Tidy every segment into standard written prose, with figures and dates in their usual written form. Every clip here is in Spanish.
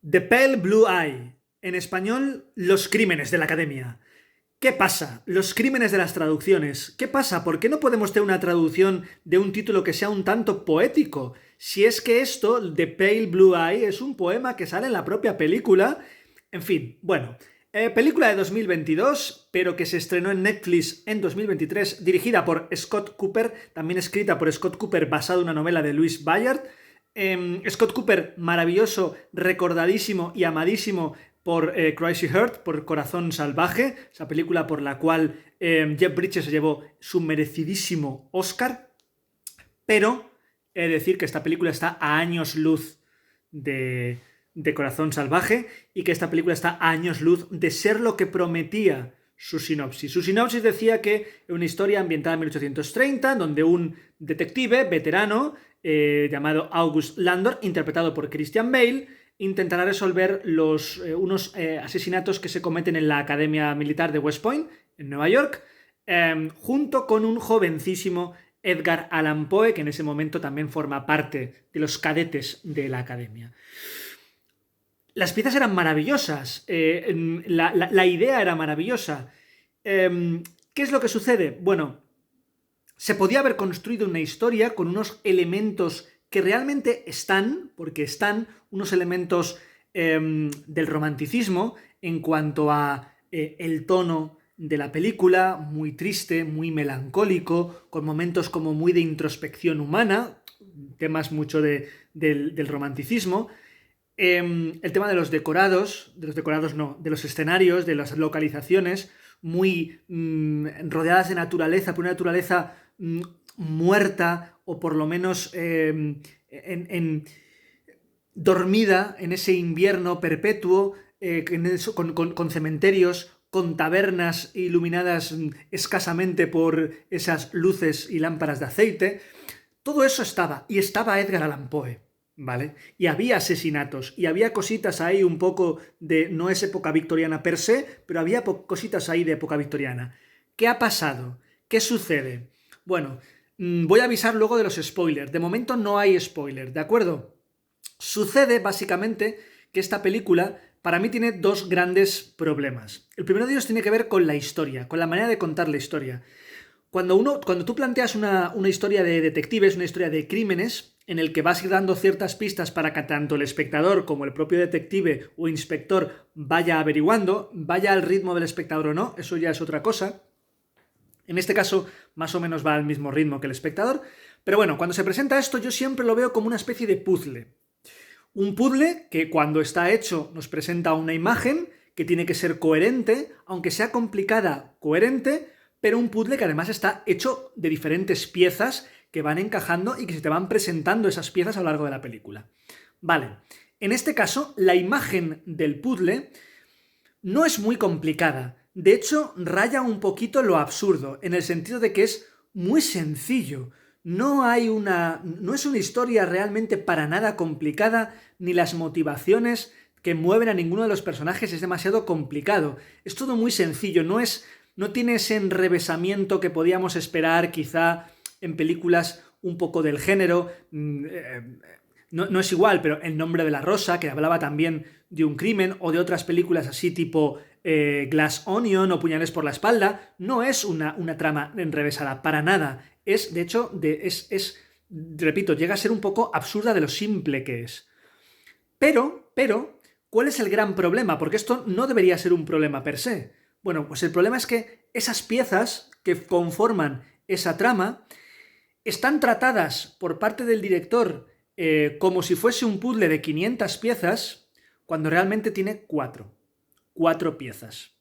The Pale Blue Eye. En español, Los crímenes de la Academia. ¿Qué pasa? Los crímenes de las traducciones. ¿Qué pasa? ¿Por qué no podemos tener una traducción de un título que sea un tanto poético? Si es que esto, The Pale Blue Eye, es un poema que sale en la propia película. En fin, bueno. Película de 2022, pero que se estrenó en Netflix en 2023, dirigida por Scott Cooper, también escrita por Scott Cooper, basada en una novela de Louise Bayard. Scott Cooper, maravilloso, recordadísimo y amadísimo por Crazy Heart, por Corazón Salvaje, esa película por la cual Jeff Bridges se llevó su merecidísimo Oscar, pero he de decir que esta película está a años luz de Corazón Salvaje y que esta película está a años luz de ser lo que prometía su sinopsis. Su sinopsis decía que es una historia ambientada en 1830, donde un detective veterano llamado August Landor, interpretado por Christian Bale, intentará resolver unos asesinatos que se cometen en la Academia Militar de West Point, en Nueva York, junto con un jovencísimo Edgar Allan Poe, que en ese momento también forma parte de los cadetes de la Academia. Las piezas eran maravillosas, la idea era maravillosa. ¿Qué es lo que sucede? Bueno, se podía haber construido una historia con unos elementos que realmente están, porque están unos elementos del romanticismo en cuanto a el tono de la película, muy triste, muy melancólico, con momentos como muy de introspección humana, temas mucho del romanticismo. El tema de los decorados no, de los escenarios, de las localizaciones, muy rodeadas de naturaleza, por una naturaleza muerta o por lo menos dormida en ese invierno perpetuo, con cementerios, con tabernas iluminadas escasamente por esas luces y lámparas de aceite. Todo eso estaba, y estaba Edgar Allan Poe, ¿vale? Y había asesinatos, y había cositas ahí un poco de, no es época victoriana per se, pero había cositas ahí de época victoriana. ¿Qué ha pasado? ¿Qué sucede? Bueno, voy a avisar luego de los spoilers. De momento no hay spoilers, ¿de acuerdo? Sucede básicamente que esta película para mí tiene dos grandes problemas. El primero de ellos tiene que ver con la historia, con la manera de contar la historia. Cuando tú planteas una historia de detectives, una historia de crímenes, en el que vas a ir dando ciertas pistas para que tanto el espectador como el propio detective o inspector vaya averiguando, vaya al ritmo del espectador o no, eso ya es otra cosa. En este caso, más o menos va al mismo ritmo que el espectador. Pero bueno, cuando se presenta esto, yo siempre lo veo como una especie de puzzle. Un puzzle que cuando está hecho nos presenta una imagen que tiene que ser coherente, aunque sea complicada, coherente, pero un puzzle que además está hecho de diferentes piezas que van encajando y que se te van presentando esas piezas a lo largo de la película. Vale, en este caso, la imagen del puzzle no es muy complicada. De hecho, raya un poquito lo absurdo, en el sentido de que es muy sencillo. No es una historia realmente para nada complicada, ni las motivaciones que mueven a ninguno de los personajes es demasiado complicado. Es todo muy sencillo, no tiene ese enrevesamiento que podíamos esperar quizá en películas un poco del género. No es igual, pero El nombre de la rosa, que hablaba también de un crimen, o de otras películas así tipo Glass Onion o Puñales por la espalda, no es una trama enrevesada, para nada. Es, de hecho, repito, llega a ser un poco absurda de lo simple que es. Pero, ¿cuál es el gran problema? Porque esto no debería ser un problema per se. Bueno, pues el problema es que esas piezas que conforman esa trama están tratadas por parte del director como si fuese un puzzle de 500 piezas, cuando realmente tiene 4 piezas.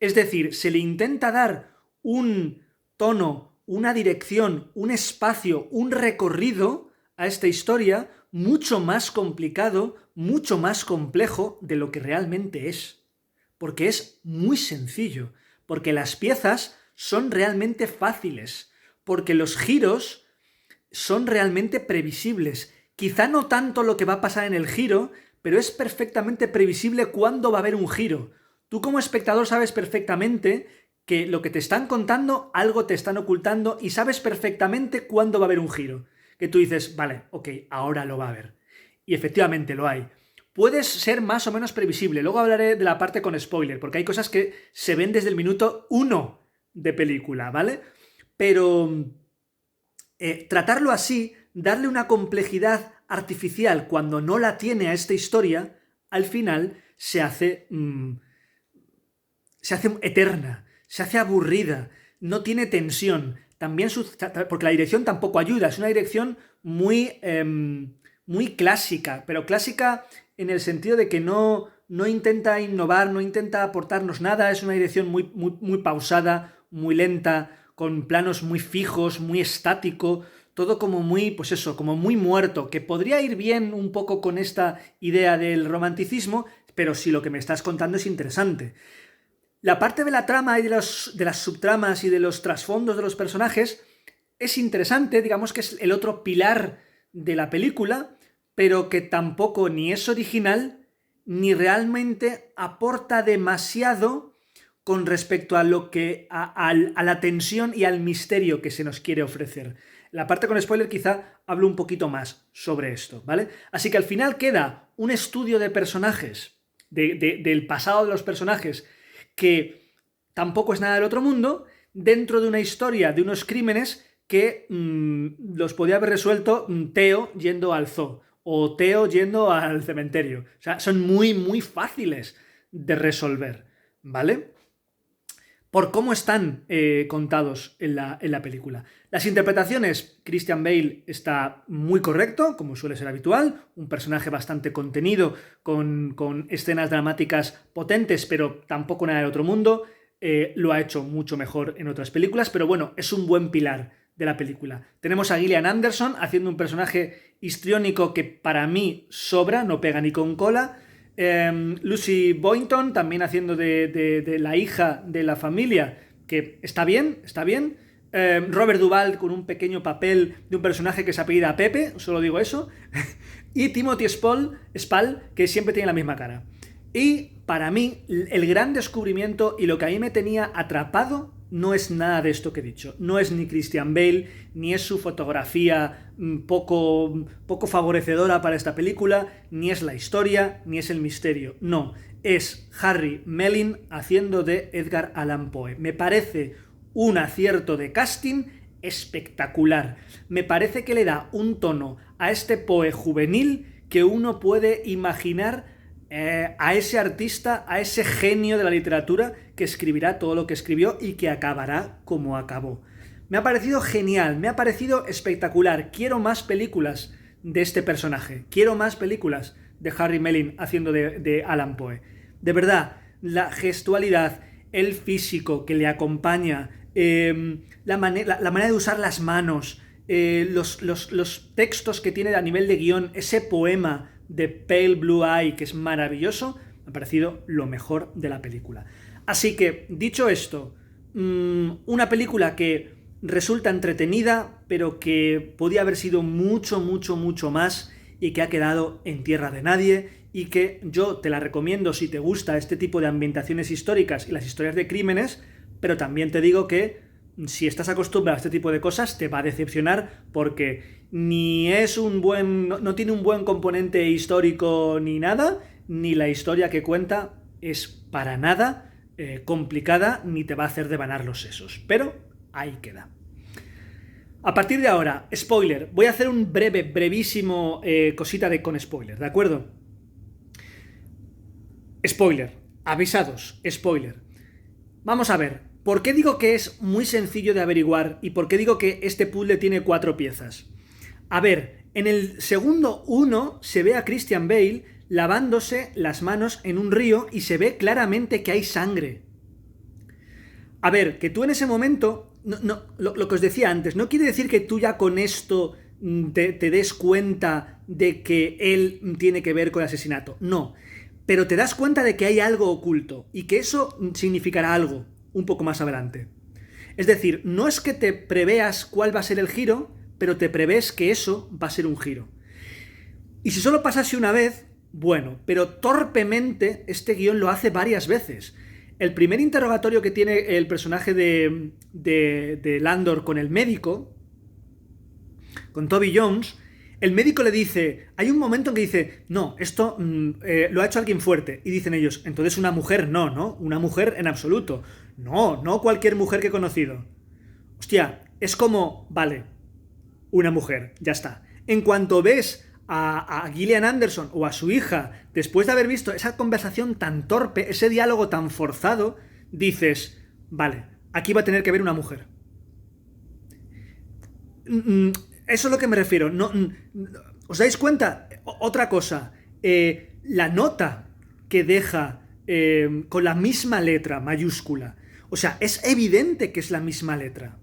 Es decir, se le intenta dar un tono, una dirección, un espacio, un recorrido a esta historia mucho más complicado, mucho más complejo de lo que realmente es. Porque es muy sencillo, porque las piezas son realmente fáciles, porque los giros son realmente previsibles. Quizá no tanto lo que va a pasar en el giro, pero es perfectamente previsible cuándo va a haber un giro. Tú como espectador sabes perfectamente que lo que te están contando, algo te están ocultando y sabes perfectamente cuándo va a haber un giro. Que tú dices, vale, ok, ahora lo va a haber. Y efectivamente lo hay. puedes ser más o menos previsible. Luego hablaré de la parte con spoiler, porque hay cosas que se ven desde el minuto 1 de película, ¿vale? Pero tratarlo así, darle una complejidad artificial cuando no la tiene a esta historia, al final se hace eterna, se hace aburrida, no tiene tensión. También porque la dirección tampoco ayuda, es una dirección muy, muy clásica, pero clásica en el sentido de que no intenta innovar, no intenta aportarnos nada, es una dirección muy, muy, muy pausada, muy lenta, con planos muy fijos, muy estático, todo como muy, pues eso, como muy muerto, que podría ir bien un poco con esta idea del romanticismo, pero si lo que me estás contando es interesante. La parte de la trama y de las subtramas y de los trasfondos de los personajes es interesante, digamos que es el otro pilar de la película, pero que tampoco ni es original ni realmente aporta demasiado con respecto a lo que a la tensión y al misterio que se nos quiere ofrecer. La parte con spoiler quizá hablo un poquito más sobre esto, ¿vale? Así que al final queda un estudio de personajes, del pasado de los personajes, que tampoco es nada del otro mundo, dentro de una historia de unos crímenes que los podía haber resuelto Theo yendo al zoo o Theo yendo al cementerio. O sea, son muy, muy fáciles de resolver, ¿vale? Por cómo están contados en la película. Las interpretaciones, Christian Bale está muy correcto, como suele ser habitual, un personaje bastante contenido, con escenas dramáticas potentes, pero tampoco nada del otro mundo. Lo ha hecho mucho mejor en otras películas, pero bueno, es un buen pilar de la película. Tenemos a Gillian Anderson haciendo un personaje histriónico que para mí sobra, no pega ni con cola. Lucy Boynton también haciendo de la hija de la familia, que está bien, está bien. Robert Duvall con un pequeño papel de un personaje que se apellida Pepe, solo digo eso. Y Timothy Spall, que siempre tiene la misma cara. Y para mí, el gran descubrimiento y lo que a mí me tenía atrapado no es nada de esto que he dicho. No es ni Christian Bale, ni es su fotografía poco favorecedora para esta película, ni es la historia, ni es el misterio. No, es Harry Melling haciendo de Edgar Allan Poe. Me parece un acierto de casting espectacular. Me parece que le da un tono a este Poe juvenil que uno puede imaginar a ese artista, a ese genio de la literatura que escribirá todo lo que escribió y que acabará como acabó. Me ha parecido genial, me ha parecido espectacular. Quiero más películas de este personaje. Quiero más películas de Harry Melling haciendo de Allan Poe. De verdad, la gestualidad, el físico que le acompaña, la manera de usar las manos, los textos que tiene a nivel de guión, ese poema de Pale Blue Eye, que es maravilloso, me ha parecido lo mejor de la película. Así que, dicho esto, una película que resulta entretenida, pero que podía haber sido mucho, mucho, mucho más y que ha quedado en tierra de nadie y que yo te la recomiendo si te gusta este tipo de ambientaciones históricas y las historias de crímenes, pero también te digo que si estás acostumbrado a este tipo de cosas te va a decepcionar porque ni es no tiene un buen componente histórico ni nada, ni la historia que cuenta es para nada complicada ni te va a hacer devanar los sesos. Pero ahí queda. A partir de ahora, spoiler. Voy a hacer un brevísimo cosita con spoiler, ¿de acuerdo? Spoiler. Avisados. Spoiler. Vamos a ver. ¿Por qué digo que es muy sencillo de averiguar y por qué digo que este puzzle tiene 4 piezas? A ver, en el segundo 1 se ve a Christian Bale lavándose las manos en un río y se ve claramente que hay sangre. A ver, que tú en ese momento, lo que os decía antes, no quiere decir que tú ya con esto te des cuenta de que él tiene que ver con el asesinato. No, pero te das cuenta de que hay algo oculto y que eso significará algo un poco más adelante. Es decir, no es que te preveas cuál va a ser el giro, pero te prevés que eso va a ser un giro. Y si solo pasase una vez, bueno, pero torpemente este guión lo hace varias veces. El primer interrogatorio que tiene el personaje de Landor con el médico, con Toby Jones, El médico le dice, hay un momento en que dice, no, esto lo ha hecho alguien fuerte. Y dicen ellos, entonces una mujer no, ¿no? Una mujer en absoluto. No, no cualquier mujer que he conocido. Hostia, es como, vale, una mujer, ya está. En cuanto ves a Gillian Anderson o a su hija, después de haber visto esa conversación tan torpe, ese diálogo tan forzado, dices, vale, aquí va a tener que haber una mujer. Eso es lo que me refiero. No, ¿os dais cuenta? Otra cosa. La nota que deja con la misma letra mayúscula. O sea, es evidente que es la misma letra.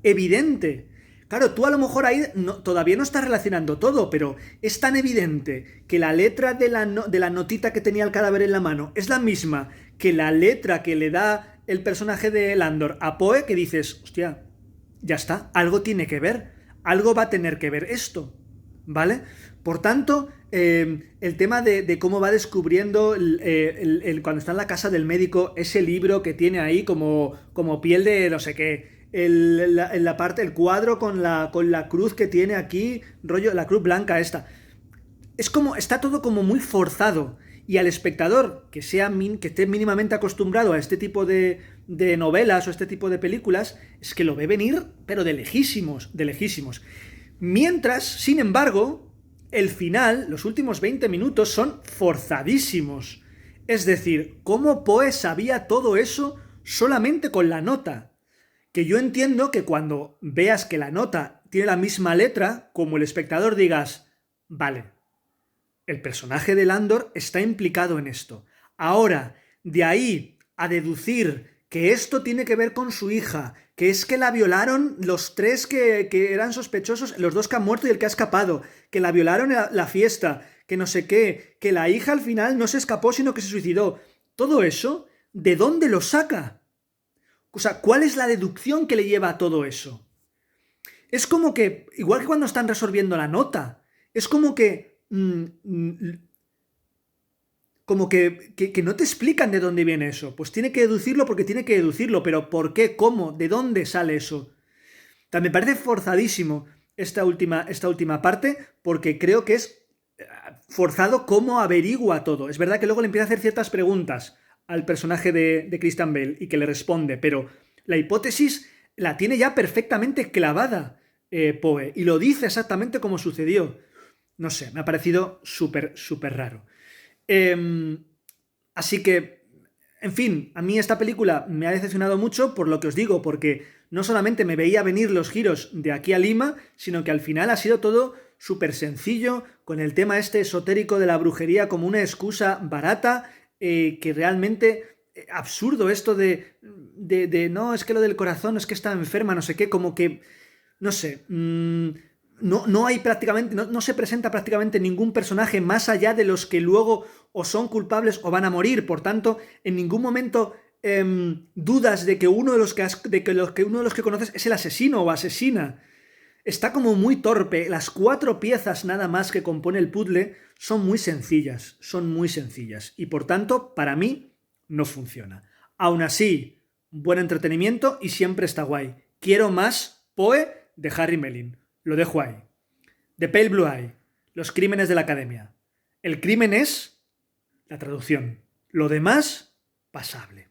Evidente. Claro, tú a lo mejor ahí todavía no estás relacionando todo, pero es tan evidente que la letra de la notita que tenía el cadáver en la mano es la misma que la letra que le da el personaje de Landor a Poe, que dices, hostia, ya está, algo tiene que ver, algo va a tener que ver esto, ¿vale? Por tanto, el tema de cómo va descubriendo cuando está en la casa del médico ese libro que tiene ahí como piel de no sé qué, la parte, el cuadro con la cruz que tiene aquí, rollo, la cruz blanca esta. Es como, está todo como muy forzado. Y al espectador que esté mínimamente acostumbrado a este tipo de novelas o este tipo de películas, es que lo ve venir, pero de lejísimos, de lejísimos. Mientras, sin embargo, el final, los últimos 20 minutos, son forzadísimos. Es decir, ¿cómo Poe sabía todo eso solamente con la nota? Que yo entiendo que cuando veas que la nota tiene la misma letra, como el espectador digas, vale, el personaje de Landor está implicado en esto. Ahora, de ahí a deducir que esto tiene que ver con su hija, que es que la violaron los tres que eran sospechosos, los dos que han muerto y el que ha escapado, que la violaron en la fiesta, que no sé qué, que la hija al final no se escapó sino que se suicidó. Todo eso, ¿de dónde lo saca? O sea, ¿cuál es la deducción que le lleva a todo eso? Es como que, igual que cuando están resolviendo la nota, es como que que no te explican de dónde viene eso. Pues tiene que deducirlo porque tiene que deducirlo, pero ¿por qué? ¿Cómo? ¿De dónde sale eso? También me parece forzadísimo esta última parte porque creo que es forzado cómo averigua todo. Es verdad que luego le empieza a hacer ciertas preguntas al personaje de Christian Bale y que le responde, pero la hipótesis la tiene ya perfectamente clavada Poe y lo dice exactamente como sucedió. No sé, me ha parecido súper, súper raro. Eh, Así que, en fin, a mí esta película me ha decepcionado mucho por lo que os digo, porque no solamente me veía venir los giros de aquí a Lima, sino que al final ha sido todo súper sencillo, con el tema este esotérico de la brujería como una excusa barata, que realmente absurdo esto no, es que lo del corazón, es que está enferma, no sé qué, como que, no sé, no hay prácticamente, no se presenta prácticamente ningún personaje más allá de los que luego o son culpables o van a morir. Por tanto, en ningún momento dudas de que uno de uno de los que conoces es el asesino o asesina. Está como muy torpe. Las 4 piezas nada más que compone el puzzle son muy sencillas. Son muy sencillas. Y por tanto, para mí, no funciona. Aún así, buen entretenimiento y siempre está guay. Quiero más Poe de Harry Melling. Lo dejo ahí. The Pale Blue Eye. Los crímenes de la academia. El crimen es la traducción. Lo demás, pasable.